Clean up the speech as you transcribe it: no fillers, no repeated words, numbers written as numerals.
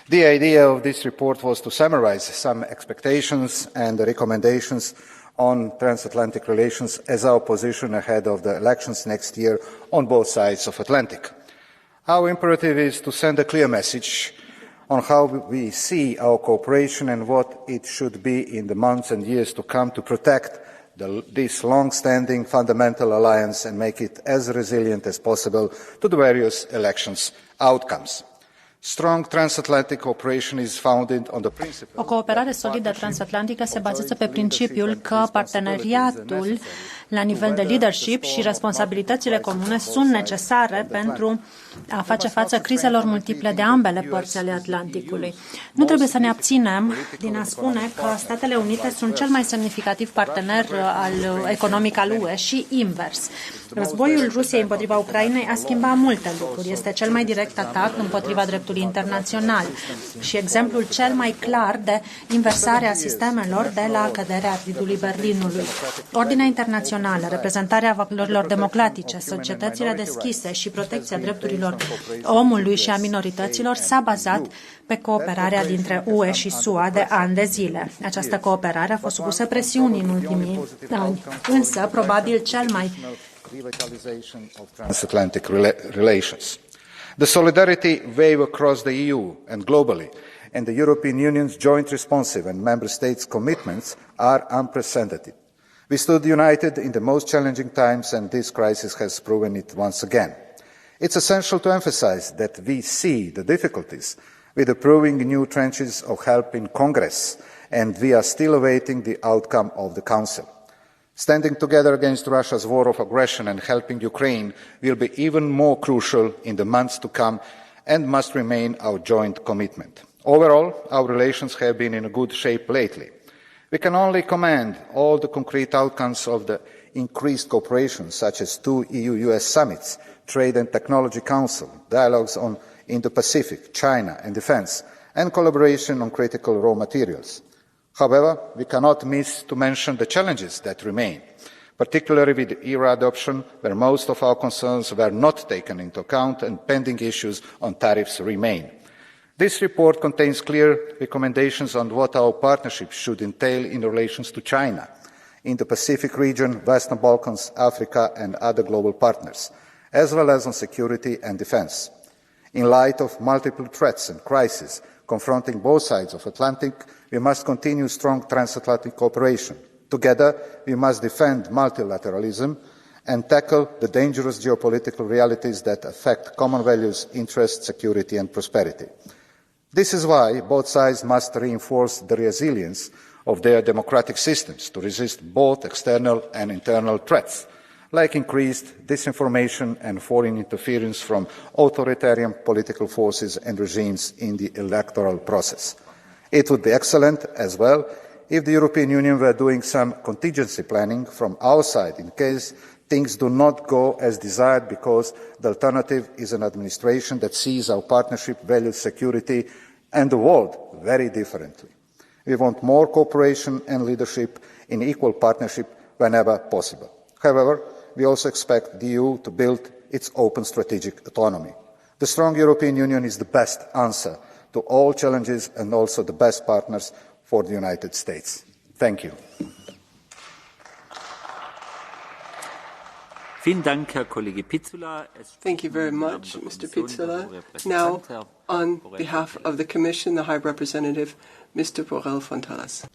The idea of this report was to summarize some expectations and recommendations on transatlantic relations as our position ahead of the elections next year on both sides of the Atlantic. Our imperative is to send a clear message on how we see our cooperation and what it should be in the months and years to come to protect this long-standing fundamental alliance and make it as resilient as possible to the various elections outcomes. Strong transatlantic cooperation is founded on the principle. O cooperare solidă transatlantică se bazează pe principiul că parteneriatul la nivel de leadership și responsabilitățile comune sunt necesare pentru a face față crizelor multiple de ambele părți ale Atlanticului. Nu trebuie să ne abținem din a spune că Statele Unite sunt cel mai semnificativ partener economic al UE și invers. Războiul Rusiei împotriva Ucrainei a schimbat multe lucruri. Este cel mai direct atac împotriva dreptului internațional și exemplul cel mai clar de inversare a sistemelor de la căderea zidului Berlinului. Ordinea internațională, reprezentarea valorilor democratice, societățile deschise și protecția drepturilor omului și a minorităților s-a bazat pe cooperarea dintre UE și SUA de ani de zile. Această cooperare a fost supusă presiunii în ultimii ani, însă probabil cel mai transatlantic relations. The solidarity wave across the EU and globally, and the European Union's joint responsive and member states' commitments are unprecedented. We stood united in the most challenging times, and this crisis has proven it once again. It's essential to emphasize that we see the difficulties with approving new tranches of help in Congress, and we are still awaiting the outcome of the Council. Standing together against Russia's war of aggression and helping Ukraine will be even more crucial in the months to come and must remain our joint commitment. Overall, our relations have been in good shape lately. We can only commend all the concrete outcomes of the increased cooperation, such as 2 EU-US summits, Trade and Technology Council, dialogues on Indo-Pacific, China and defence, and collaboration on critical raw materials. However, we cannot miss to mention the challenges that remain, particularly with the ERA adoption, where most of our concerns were not taken into account and pending issues on tariffs remain. This report contains clear recommendations on what our partnership should entail in relations to China, in the Pacific region, Western Balkans, Africa and other global partners, as well as on security and defence. In light of multiple threats and crises confronting both sides of the Atlantic, we must continue strong transatlantic cooperation. Together, we must defend multilateralism and tackle the dangerous geopolitical realities that affect common values, interests, security and prosperity. This is why both sides must reinforce the resilience of their democratic systems to resist both external and internal threats, like increased disinformation and foreign interference from authoritarian political forces and regimes in the electoral process. It would be excellent as well if the European Union were doing some contingency planning from our side in case things do not go as desired, because the alternative is an administration that sees our partnership, values security and the world very differently. We want more cooperation and leadership in equal partnership whenever possible. However, we also expect the EU to build its open strategic autonomy. The strong European Union is the best answer to all challenges and also the best partners for the United States. Thank you. Thank you very much, Mr. Picula. Now, on behalf of the Commission, the High Representative, Mr. Borrell Fontelles.